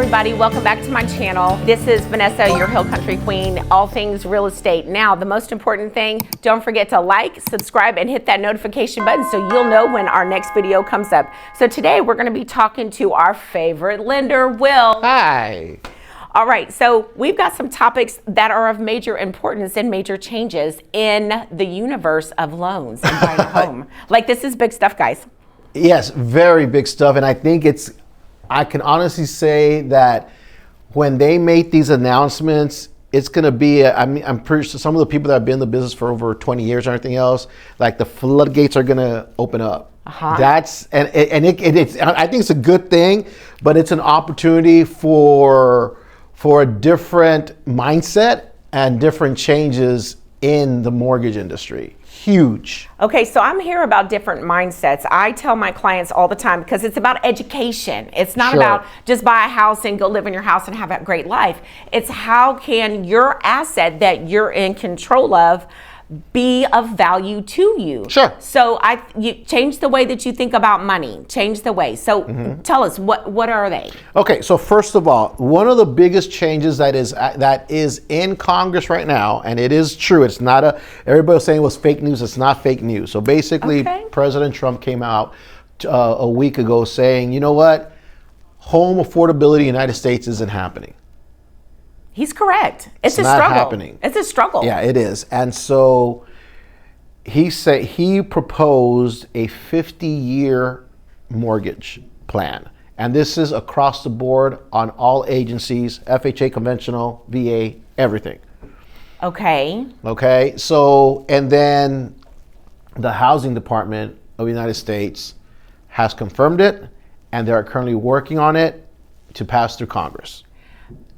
everybody, welcome back to my channel. This is Vanessa, your Hill Country Queen, all things real estate. Now, the most important thing, don't forget to like, subscribe, and hit that notification button so you'll know when our next video comes up. So today we're gonna be talking to our favorite lender, Will. Hi. All right, so we've got some topics that are of major importance and major changes in the universe of loans and buying a home. Like, this is big stuff, guys. Yes, very big stuff. And I think I can honestly say that when they make these announcements, it's going to be, I'm pretty sure some of the people that have been in the business for over 20 years or anything else, like the floodgates are going to open up. That's, I think it's a good thing, but it's an opportunity for a different mindset and different changes in the mortgage industry. Huge. Okay, so I'm here about different mindsets. I tell my clients all the time because it's about education. It's not about just buy a house and go live in your house and have a great life. It's how can your asset that you're in control of be of value to you. Sure. So you change the way that you think about money. Change the way. So tell us, what are they? Okay, so first of all, one of the biggest changes that is in Congress right now, and it is true, it's not everybody's saying it was fake news, it's not fake news. So basically, President Trump came out a week ago saying, you know what, home affordability in the United States isn't happening. He's correct. It's a not struggle. Happening. It's a struggle. Yeah, it is. And so he proposed a 50-year mortgage plan. And this is across the board on all agencies, FHA, conventional, VA, everything. Okay. Okay. So, and then the Housing Department of the United States has confirmed it, and they're currently working on it to pass through Congress.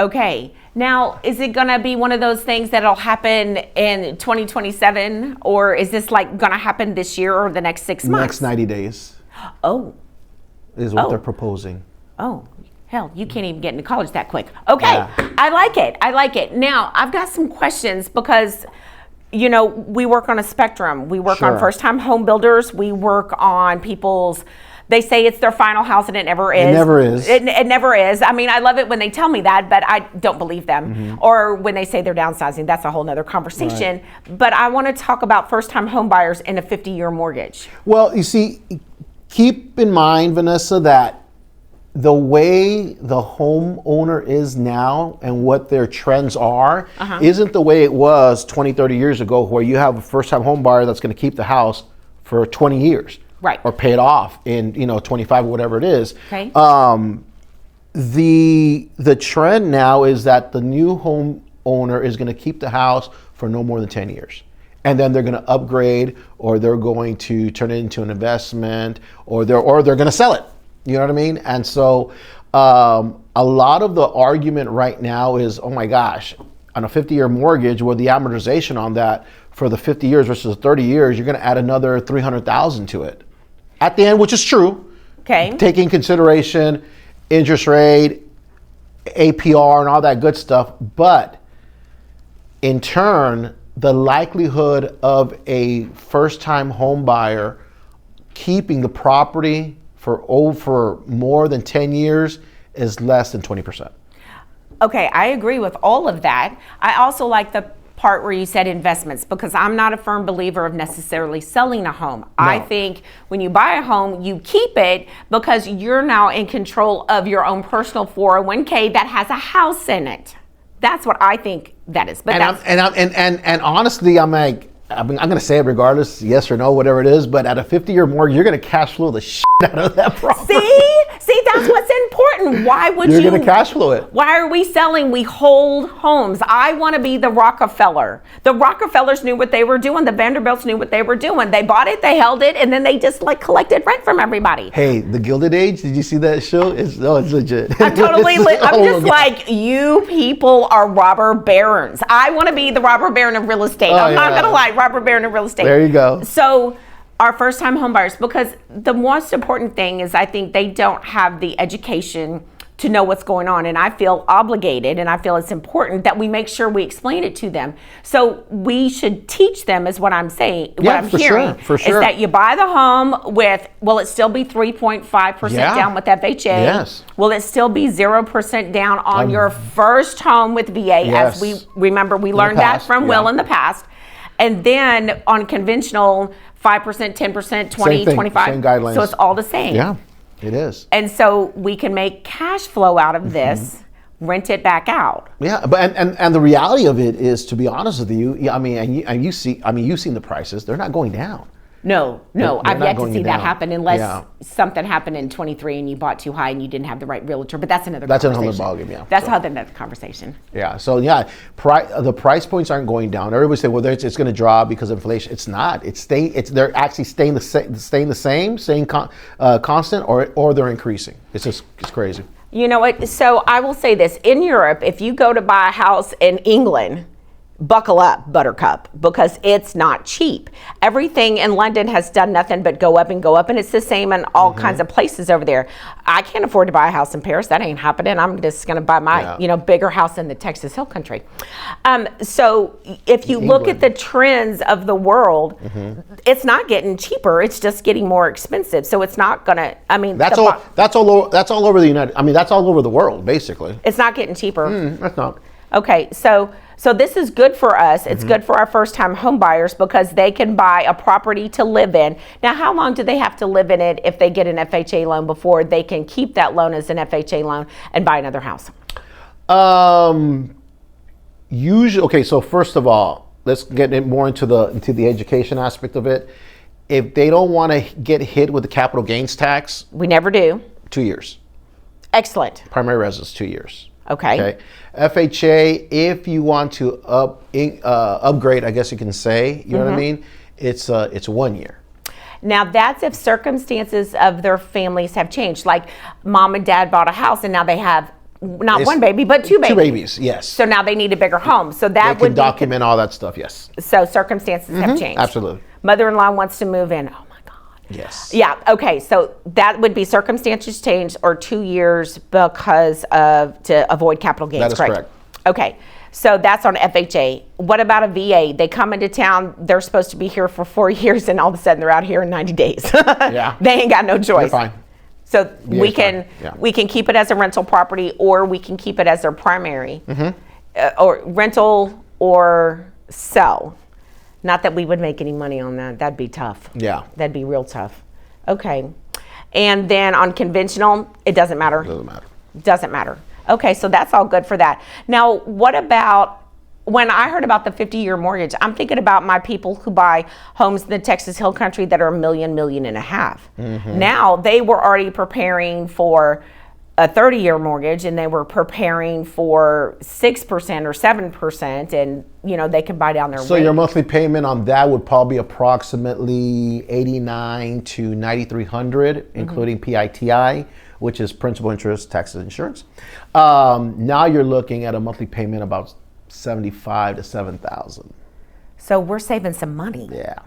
Okay, now is it gonna be one of those things that'll happen in 2027, or is this like gonna happen this year or the next 6 months? Next 90 days. Oh. Is what they're proposing. Oh, hell, you can't even get into college that quick. Okay, Yeah. I like it, I like it. Now, I've got some questions because, you know, we work on a spectrum. We work on first-time home builders, we work on people's, they say it's their final house and it never is. It never is. It never is. I mean, I love it when they tell me that, but I don't believe them. Or when they say they're downsizing, that's a whole nother conversation. Right. But I want to talk about first-time home buyers in a 50-year mortgage. Well, you see, keep in mind, Vanessa, that the way the homeowner is now and what their trends are isn't the way it was 20, 30 years ago, where you have a first-time home buyer that's going to keep the house for 20 years. Right. Or pay it off in 25 or whatever it is. Okay. The trend now is that the new homeowner is going to keep the house for no more than 10 years. And then they're going to upgrade, or they're going to turn it into an investment, or they're going to sell it. You know what I mean? And so a lot of the argument right now is, oh my gosh, on a 50-year mortgage, with the amortization on that for the 50 years versus 30 years, you're going to add another $300,000 to it at the end, which is true. Okay. Taking consideration interest rate, APR, and all that good stuff. But in turn, the likelihood of a first-time home buyer keeping the property for more than 10 years is less than 20%. Okay, I agree with all of that. I also like the part where you said investments, because I'm not a firm believer of necessarily selling a home. No. I think when you buy a home, you keep it because you're now in control of your own personal 401k that has a house in it. That's what I think that is. But and honestly, I'm going to say it regardless, yes or no, whatever it is, but at a 50-year mortgage, you're going to cash flow the shit out of that property. See, that's what's important. Why would You're going to cash flow it. Why are we selling? We hold homes. I want to be the Rockefeller. The Rockefellers knew what they were doing. The Vanderbilts knew what they were doing. They bought it, they held it, and then they just collected rent from everybody. Hey, The Gilded Age, did you see that show? It's legit. I'm totally, I'm just like, you people are robber barons. I want to be the robber baron of real estate. I'm not going to lie, robber baron of real estate. There you go. So our first-time home buyers, because the most important thing is I think they don't have the education to know what's going on. And I feel obligated, and I feel it's important that we make sure we explain it to them. So we should teach them, is what I'm saying. What I'm hearing for sure. is that you buy the home with, will it still be 3.5% down with FHA? Yes. Will it still be 0% down on your first home with VA? Yes. As we remember, we learned that from Will in the past. And then on conventional, 5%, 10%, 20, 25. Same guidelines. So it's all the same. Yeah, it is. And so we can make cash flow out of this, rent it back out. Yeah, but and the reality of it is, to be honest with you, yeah, I mean, you've seen the prices; they're not going down. No, They're I've not yet to going see that down. happen unless Yeah. something happened in 23 and you bought too high and you didn't have the right realtor. But that's another That's conversation. another ballgame, yeah. That's So- another conversation. Yeah. So yeah, the price points aren't going down. Everybody say, well, it's going to drop because of inflation. It's not. They're actually staying the same, staying constant, or they're increasing. It's crazy. You know what? So I will say this: in Europe, if you go to buy a house in England, buckle up, Buttercup, because it's not cheap. Everything in London has done nothing but go up, and it's the same in all kinds of places over there. I can't afford to buy a house in Paris. That ain't happening. I'm just going to buy my, bigger house in the Texas Hill Country. So if you look at the trends of the world, it's not getting cheaper. It's just getting more expensive. So it's not going to. I mean, That's all over the United. I mean, that's all over the world, basically. It's not getting cheaper. That's not. Okay, so this is good for us. It's good for our first-time home buyers because they can buy a property to live in. Now, how long do they have to live in it if they get an FHA loan before they can keep that loan as an FHA loan and buy another house? Usually, okay. So first of all, let's get more into the education aspect of it. If they don't want to get hit with the capital gains tax, We never do. 2 years. Excellent. Primary residence, 2 years. Okay. FHA, if you want to upgrade, I guess you can say, you know what I mean? It's 1 year. Now, that's if circumstances of their families have changed. Like mom and dad bought a house and now they have not one baby, but two babies. 2 babies, yes. So now they need a bigger home. So They that can would document all that stuff, yes. So circumstances have changed. Absolutely. Mother-in-law wants to move in. Oh my God. Yes. Yeah. Okay. So that would be circumstances changed or 2 years because to avoid capital gains. That is correct. Okay. So that's on FHA. What about a VA? They come into town. They're supposed to be here for 4 years, and all of a sudden they're out here in 90 days. Yeah. They ain't got no choice. They're fine. So we fine. we can keep it as a rental property, or we can keep it as their primary, or rental or sell. Not that we would make any money on that. That'd be tough. Yeah. That'd be real tough. Okay. And then on conventional, it doesn't matter. Doesn't matter. Doesn't matter. Okay, so that's all good for that. Now, what about, when I heard about the 50-year mortgage, I'm thinking about my people who buy homes in the Texas Hill Country that are $1.5 million. Now, they were already preparing for a 30-year mortgage, and they were preparing for 6% or 7%, and they can buy down their So rate. your monthly payment on that would probably be approximately $8,900 to $9,300, including PITI, which is principal, interest, taxes, and insurance. Now you're looking at a monthly payment about $75,000 to $7,000. So we're saving some money. Yeah.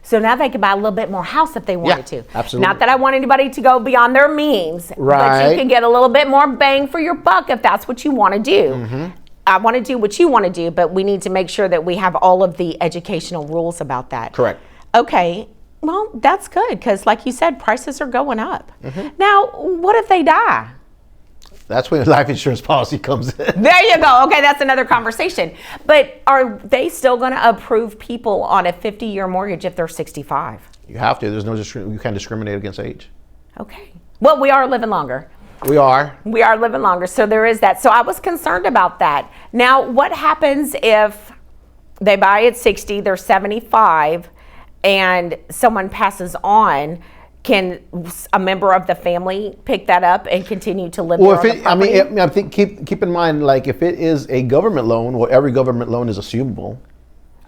So now they can buy a little bit more house if they wanted to. Absolutely. Not that I want anybody to go beyond their means, but Right. you can get a little bit more bang for your buck if that's what you want to do. I want to do what you want to do, but we need to make sure that we have all of the educational rules about that. Correct. Okay. Well, that's good because, like you said, prices are going up. Now, what if they die? That's when the life insurance policy comes in. There you go. Okay, that's another conversation. But are they still going to approve people on a 50-year mortgage if they're 65? You have to. There's no you can't discriminate against age. Okay. Well, we are living longer. We are. We are living longer, so there is that. So I was concerned about that. Now, what happens if they buy at 60, they're 75, and someone passes on? Can a member of the family pick that up and continue to live there on the property? I think keep in mind, like if it is a government loan, well, every government loan is assumable.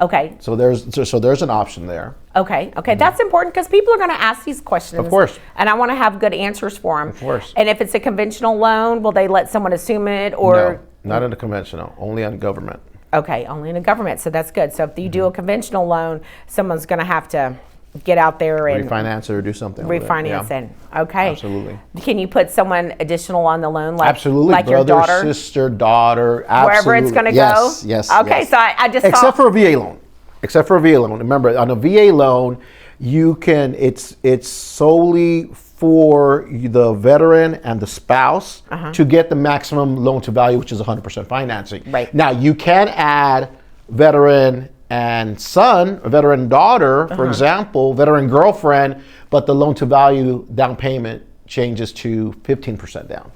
Okay. So there's an option there. Okay. That's important because people are going to ask these questions. Of course. And I want to have good answers for them. Of course. And if it's a conventional loan, will they let someone assume it or? No, not in a conventional, only on government. Okay, only in a government. So that's good. So if you do a conventional loan, someone's going to have to get out there and refinance it or do something. With refinance Yeah. it. Okay. Absolutely. Can you put someone additional on the loan, like Absolutely. like Brother, your daughter, sister, daughter. Absolutely. wherever it's going to Yes, go? yes. Okay, yes. so I just except for a VA loan. Except for a VA loan. Remember, on a VA loan, you can. It's solely for the veteran and the spouse to get the maximum loan to value, which is 100% financing. Right. Now, you can add veteran and son, a veteran daughter, for example, veteran girlfriend, but the loan to value down payment changes to 15% down.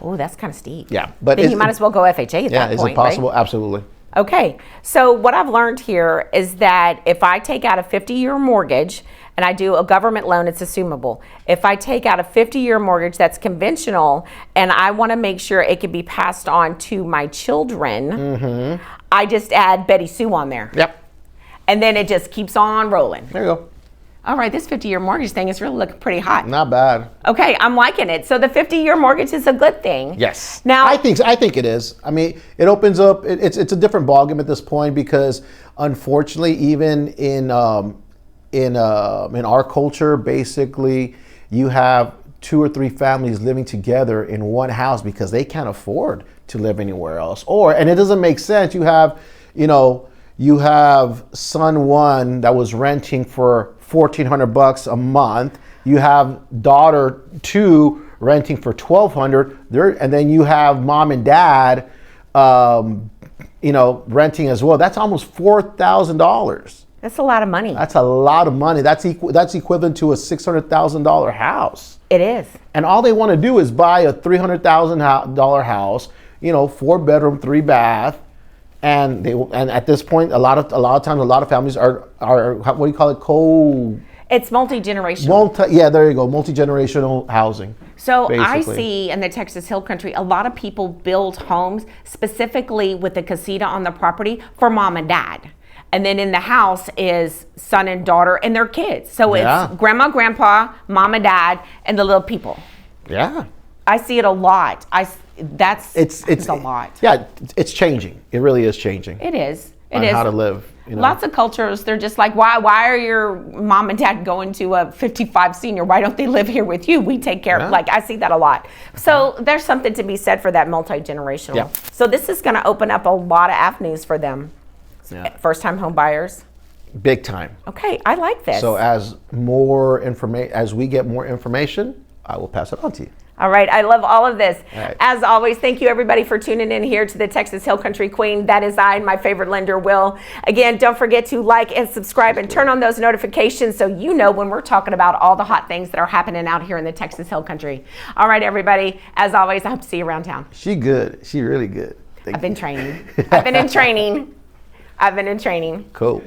Oh, that's kind of steep. Yeah, but then you might as well go FHA at that is point, it possible? right? Absolutely. Okay, so what I've learned here is that if I take out a 50-year mortgage and I do a government loan, it's assumable. If I take out a 50-year mortgage that's conventional and I want to make sure it can be passed on to my children, I just add Betty Sue on there. Yep. And then it just keeps on rolling. There you go. All right, this 50-year mortgage thing is really looking pretty hot. Not bad. Okay, I'm liking it. So the 50-year mortgage is a good thing. Yes. Now, I think it is. I mean, it opens up. It's a different ballgame at this point because, unfortunately, even in our culture, basically, you have 2 or 3 families living together in one house because they can't afford to live anywhere else. And it doesn't make sense. You have son 1 that was renting for $1,400 a month. You have daughter 2 renting for $1,200. And then you have mom and dad, renting as well. That's almost $4,000. that's a lot of money. That's a lot of money. That's equivalent to a $600,000 house. It is. And all they want to do is buy a $300,000 house, 4 bedroom, 3 bath. And at this point, a lot of times, a lot of families are what do you call it? It's multi-generational. There you go, multi-generational housing. So basically. I see in the Texas Hill Country, a lot of people build homes specifically with the casita on the property for mom and dad. And then in the house is son and daughter and their kids. So it's grandma, grandpa, mom and dad, and the little people. Yeah. I see it a lot. That's a lot. Yeah, it's changing. It really is changing. It is. On how to live. Lots of cultures, they're just like, why are your mom and dad going to a 55 senior? Why don't they live here with you? We take care of, I see that a lot. So there's something to be said for that multi-generational. Yeah. So this is going to open up a lot of avenues for them. Yeah. First time home buyers. Big time. Okay, I like this. So as we get more information, I will pass it on to you. All right, I love all of this. All right. As always, thank you everybody for tuning in here to the Texas Hill Country Queen. That is I, my favorite lender, Will. Again, don't forget to like and subscribe and turn on those notifications so you know when we're talking about all the hot things that are happening out here in the Texas Hill Country. All right, everybody, as always, I hope to see you around town. She good. She really good. I've been training. I've been in training. I've been in training. Cool.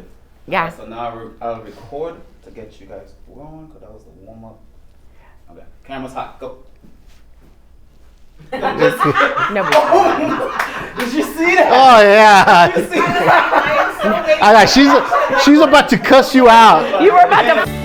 Yeah. So now I'll record to get you guys going because that was the warm up. Okay, camera's hot. Go. Nobody. Did you see that? Oh yeah. Did you see that? She's about to cuss you out. You were about to.